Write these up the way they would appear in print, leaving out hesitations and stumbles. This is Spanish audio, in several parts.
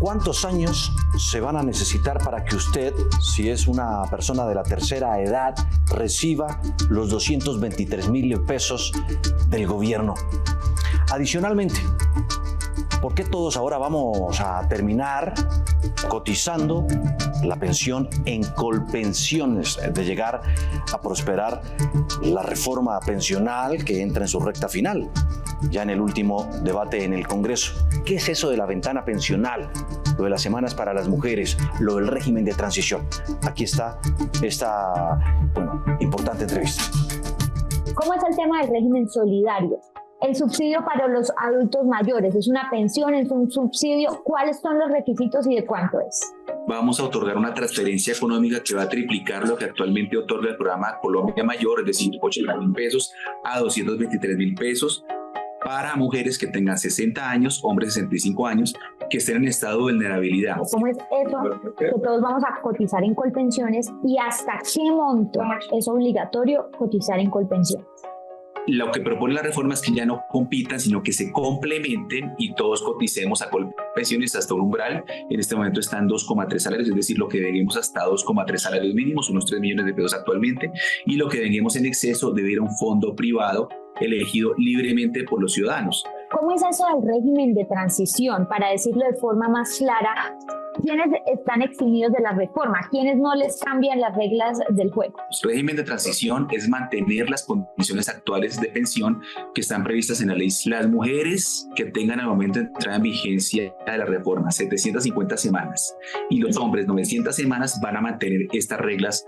¿Cuántos años se van a necesitar para que usted, si es una persona de la tercera edad, reciba los 223,000 pesos del gobierno? Adicionalmente, ¿por qué todos ahora vamos a terminar cotizando la pensión en Colpensiones, de llegar a prosperar la reforma pensional que entra en su recta final, ya en el último debate en el Congreso? ¿Qué es eso de la ventana pensional? Lo de las semanas para las mujeres, lo del régimen de transición. Aquí está esta importante entrevista. ¿Cómo es el tema del régimen solidario? El subsidio para los adultos mayores, ¿es una pensión, es un subsidio? ¿Cuáles son los requisitos y de cuánto es? Vamos a otorgar una transferencia económica que va a triplicar lo que actualmente otorga el programa Colombia Mayor, es decir, 80,000 pesos a 223,000 pesos para mujeres que tengan 60 años, hombres 65 años, que estén en estado de vulnerabilidad. ¿Cómo es eso que todos vamos a cotizar en Colpensiones y hasta qué monto es obligatorio cotizar en Colpensiones? Lo que propone la reforma es que ya no compitan, sino que se complementen y todos coticemos a Colpensiones hasta un umbral. En este momento están 2,3 salarios, es decir, lo que debemos hasta 2,3 salarios mínimos, unos 3 millones de pesos actualmente, y lo que debemos en exceso debe ir a un fondo privado elegido libremente por los ciudadanos. ¿Cómo es eso del régimen de transición? Para decirlo de forma más clara, ¿quiénes están eximidos de la reforma? ¿Quiénes no les cambian las reglas del juego? El régimen de transición es mantener las condiciones actuales de pensión que están previstas en la ley. Las mujeres que tengan al momento de entrada en vigencia de la reforma 750 semanas y los hombres 900 semanas van a mantener estas reglas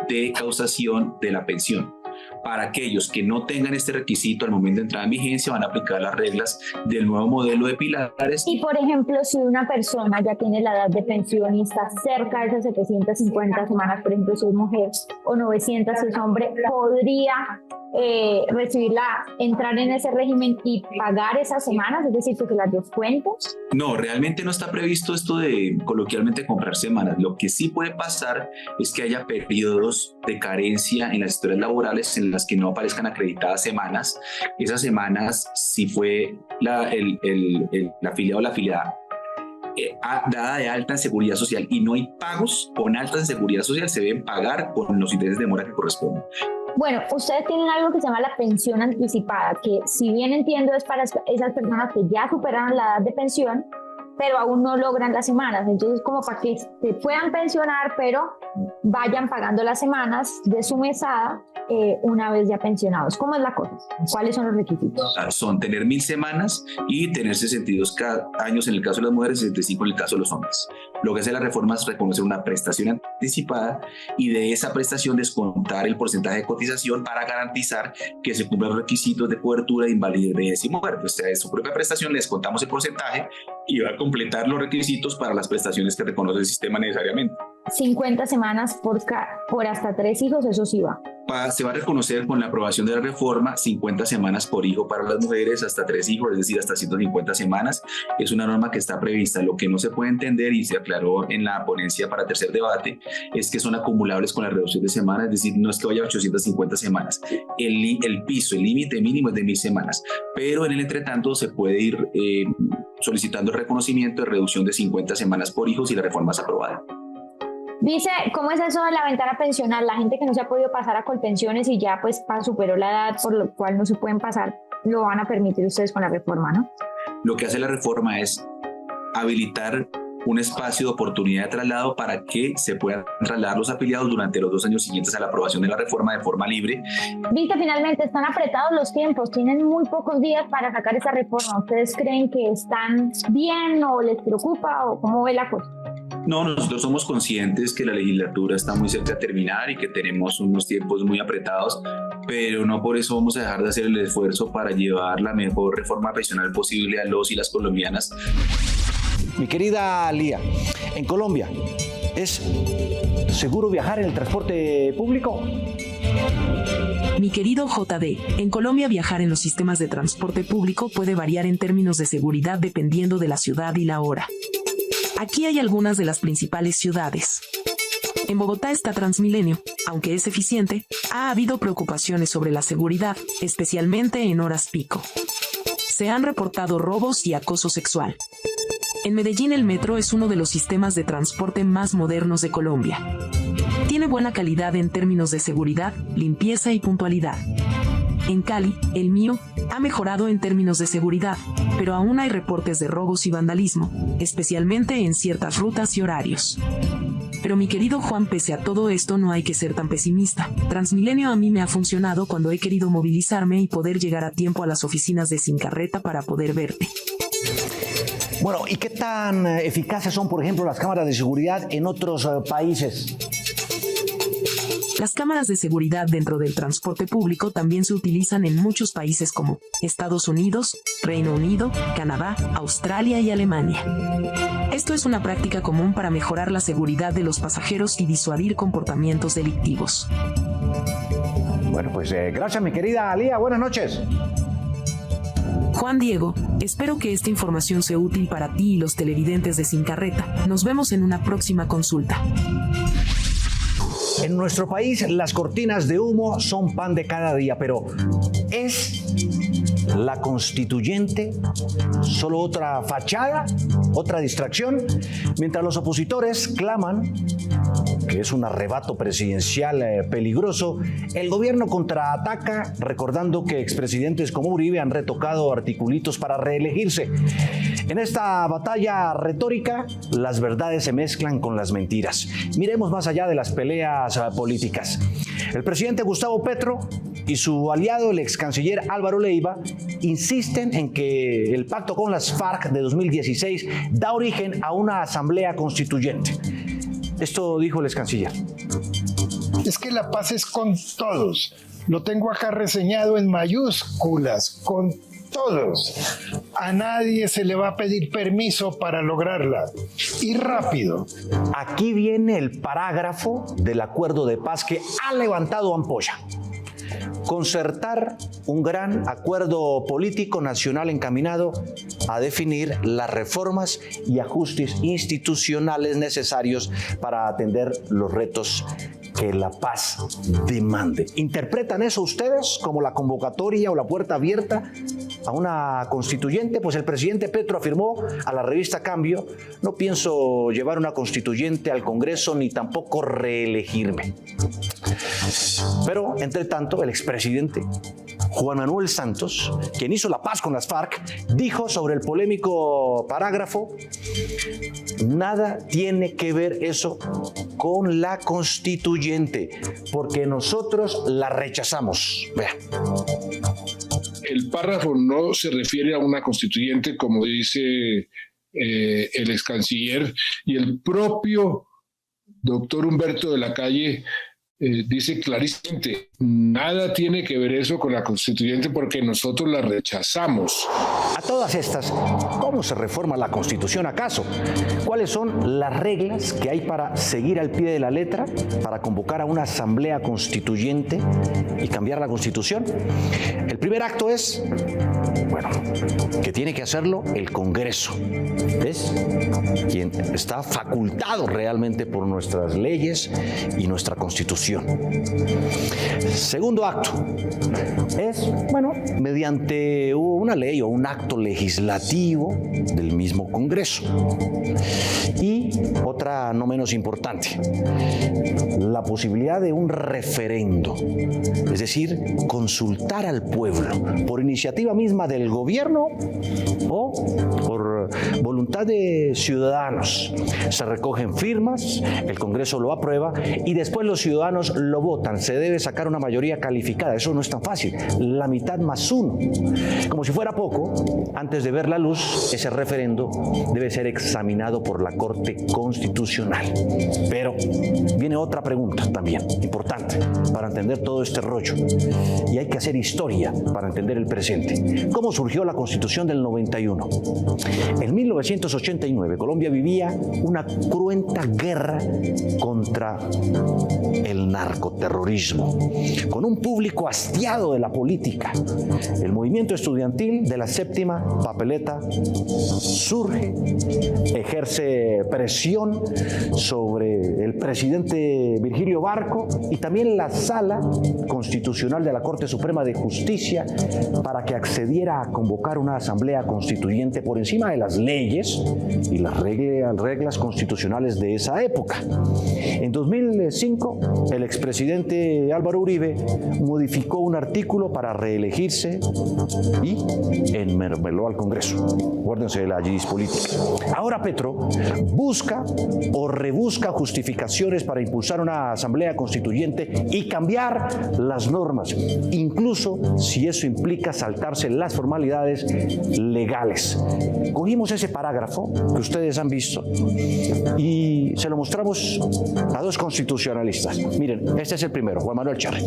de causación de la pensión. Para aquellos que no tengan este requisito al momento de entrar en vigencia, van a aplicar las reglas del nuevo modelo de pilares. Y, por ejemplo, si una persona ya tiene la edad de pensión y está cerca de esas 750 semanas, por ejemplo, si es mujer, o 900 si es hombre, ¿podría entrar en ese régimen y pagar esas semanas? Es decir, que se las descuenten. No, realmente no está previsto esto de coloquialmente comprar semanas. Lo que sí puede pasar es que haya periodos de carencia en las historias laborales en las que no aparezcan acreditadas semanas. Esas semanas, si fue la afiliado o la afiliada dada de alta en seguridad social y no hay pagos con alta en seguridad social, se deben pagar con los intereses de mora que corresponden. Bueno, ustedes tienen algo que se llama la pensión anticipada, que si bien entiendo es para esas personas que ya superaron la edad de pensión, pero aún no logran las semanas. Entonces, como para que se puedan pensionar, pero vayan pagando las semanas de su mesada una vez ya pensionados. ¿Cómo es la cosa? ¿Cuáles son los requisitos? Son tener 1,000 semanas y tener 62 años en el caso de las mujeres y 65 en el caso de los hombres. Lo que hace la reforma es reconocer una prestación anticipada y de esa prestación descontar el porcentaje de cotización para garantizar que se cumplan los requisitos de cobertura de invalidez y muerte. O sea, de su propia prestación le descontamos el porcentaje y va a completar los requisitos para las prestaciones que reconoce el sistema necesariamente. 50 semanas por hasta 3 hijos, eso sí va. Se va a reconocer con la aprobación de la reforma 50 semanas por hijo para las mujeres, hasta 3 hijos, es decir, hasta 150 semanas. Es una norma que está prevista. Lo que no se puede entender y se aclaró en la ponencia para tercer debate es que son acumulables con la reducción de semanas, es decir, no es que vaya a 850 semanas. El piso, el límite mínimo es de 1,000 semanas, pero en el entretanto se puede ir solicitando el reconocimiento de reducción de 50 semanas por hijo si la reforma es aprobada. Dice, ¿cómo es eso de la ventana pensional? La gente que no se ha podido pasar a Colpensiones y ya pues superó la edad por lo cual no se pueden pasar, lo van a permitir ustedes con la reforma, ¿no? Lo que hace la reforma es habilitar un espacio de oportunidad de traslado para que se puedan trasladar los afiliados durante los 2 años siguientes a la aprobación de la reforma de forma libre. Viste, finalmente están apretados los tiempos, tienen muy pocos días para sacar esa reforma. ¿Ustedes creen que están bien o les preocupa o cómo ve la cosa? No, nosotros somos conscientes que la legislatura está muy cerca de terminar y que tenemos unos tiempos muy apretados, pero no por eso vamos a dejar de hacer el esfuerzo para llevar la mejor reforma pensional posible a los y las colombianas. Mi querida Lía, en Colombia, ¿es seguro viajar en el transporte público? Mi querido JD, en Colombia viajar en los sistemas de transporte público puede variar en términos de seguridad dependiendo de la ciudad y la hora. Aquí hay algunas de las principales ciudades. En Bogotá está Transmilenio, aunque es eficiente, ha habido preocupaciones sobre la seguridad, especialmente en horas pico. Se han reportado robos y acoso sexual. En Medellín el metro es uno de los sistemas de transporte más modernos de Colombia. Tiene buena calidad en términos de seguridad, limpieza y puntualidad. En Cali, el mío, ha mejorado en términos de seguridad, pero aún hay reportes de robos y vandalismo, especialmente en ciertas rutas y horarios. Pero mi querido Juan, pese a todo esto no hay que ser tan pesimista. Transmilenio a mí me ha funcionado cuando he querido movilizarme y poder llegar a tiempo a las oficinas de Sincarreta para poder verte. Bueno, ¿y qué tan eficaces son, por ejemplo, las cámaras de seguridad en otros países? Las cámaras de seguridad dentro del transporte público también se utilizan en muchos países como Estados Unidos, Reino Unido, Canadá, Australia y Alemania. Esto es una práctica común para mejorar la seguridad de los pasajeros y disuadir comportamientos delictivos. Bueno, pues gracias, mi querida Alía. Buenas noches. Juan Diego, espero que esta información sea útil para ti y los televidentes de Sincarreta. Nos vemos en una próxima consulta. En nuestro país las cortinas de humo son pan de cada día, pero ¿es la constituyente solo otra fachada, otra distracción? Mientras los opositores claman que es un arrebato presidencial peligroso, el gobierno contraataca recordando que expresidentes como Uribe han retocado articulitos para reelegirse. En esta batalla retórica, las verdades se mezclan con las mentiras. Miremos más allá de las peleas políticas. El presidente Gustavo Petro y su aliado, el ex canciller Álvaro Leiva, insisten en que el pacto con las FARC de 2016 da origen a una asamblea constituyente. Esto dijo el ex canciller. Es que la paz es con todos. Lo tengo acá reseñado en mayúsculas, con todos. A nadie se le va a pedir permiso para lograrla. Y rápido. Aquí viene el parágrafo del acuerdo de paz que ha levantado ampolla. Concertar un gran acuerdo político nacional encaminado a definir las reformas y ajustes institucionales necesarios para atender los retos que la paz demande. ¿Interpretan eso ustedes como la convocatoria o la puerta abierta a una constituyente? Pues el presidente Petro afirmó a la revista Cambio: no pienso llevar una constituyente al Congreso ni tampoco reelegirme. Pero, entre tanto, el expresidente Juan Manuel Santos, quien hizo la paz con las FARC, dijo sobre el polémico parágrafo: nada tiene que ver eso con la constituyente, porque nosotros la rechazamos. Vean. El párrafo no se refiere a una constituyente, como dice el ex canciller, y el propio doctor Humberto de la Calle dice clarísimamente: nada tiene que ver eso con la constituyente porque nosotros la rechazamos. A todas estas, ¿cómo se reforma la Constitución acaso? ¿Cuáles son las reglas que hay para seguir al pie de la letra, para convocar a una asamblea constituyente y cambiar la Constitución? El primer acto es, bueno, que tiene que hacerlo el Congreso. Es quien está facultado realmente por nuestras leyes y nuestra Constitución. Segundo acto es, bueno, mediante una ley o un acto legislativo del mismo Congreso. Y otra no menos importante, la posibilidad de un referendo, es decir, consultar al pueblo por iniciativa misma del gobierno o por voluntad de ciudadanos. Se recogen firmas, el Congreso lo aprueba y después los ciudadanos lo votan. Se debe sacar una mayoría calificada. Eso no es tan fácil. La mitad más uno. Como si fuera poco, antes de ver la luz, ese referendo debe ser examinado por la Corte Constitucional. Pero viene otra pregunta también importante para entender todo este rollo. Y hay que hacer historia para entender el presente. ¿Cómo surgió la Constitución del 91? En 1989, Colombia vivía una cruenta guerra contra el narcoterrorismo, con un público hastiado de la política. El movimiento estudiantil de la séptima papeleta surge, ejerce ejerce presión sobre el presidente Virgilio Barco y también la Sala Constitucional de la Corte Suprema de Justicia para que accediera a convocar una asamblea constituyente por encima de las leyes y las reglas constitucionales de esa época. En 2005, el expresidente Álvaro Uribe modificó un artículo para reelegirse y enmermeló al Congreso. Acuérdense de la yidis política. Ahora Petro busca o rebusca justificaciones para impulsar una asamblea constituyente y cambiar las normas, incluso si eso implica saltarse las formalidades legales. Cogimos ese parágrafo que ustedes han visto y se lo mostramos a dos constitucionalistas. Miren, este es el primero, Juan Manuel Charri.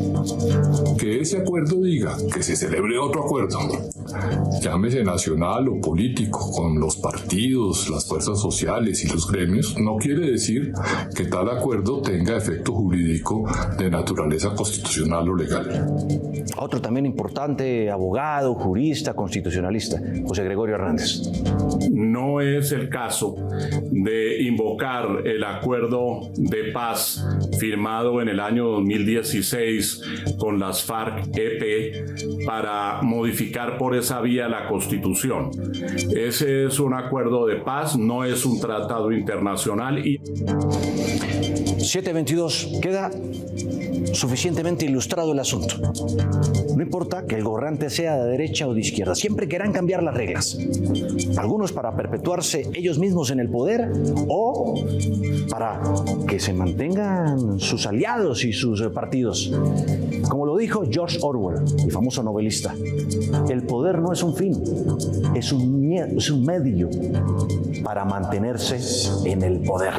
Que ese acuerdo diga que se celebre otro acuerdo, llámese nacional o político, con los partidos, las fuerzas sociales y los gremios, no quiere decir que tal acuerdo tenga efecto jurídico de naturaleza constitucional o legal. Otro también importante, abogado, jurista, constitucionalista, José Gregorio Hernández. No es el caso de invocar el acuerdo de paz firmado en el año 2016 con las FARC-EP para modificar por esa vía la Constitución. Ese es un acuerdo de paz, no es un tratado internacional. 722, queda suficientemente ilustrado el asunto. No importa que el gobernante sea de derecha o de izquierda, siempre querrán cambiar las reglas. Algunos para perpetuarse ellos mismos en el poder o para que se mantengan sus aliados y sus partidos. Como lo dijo George Orwell, el famoso novelista, el poder no es un fin, es un medio para mantenerse en el poder.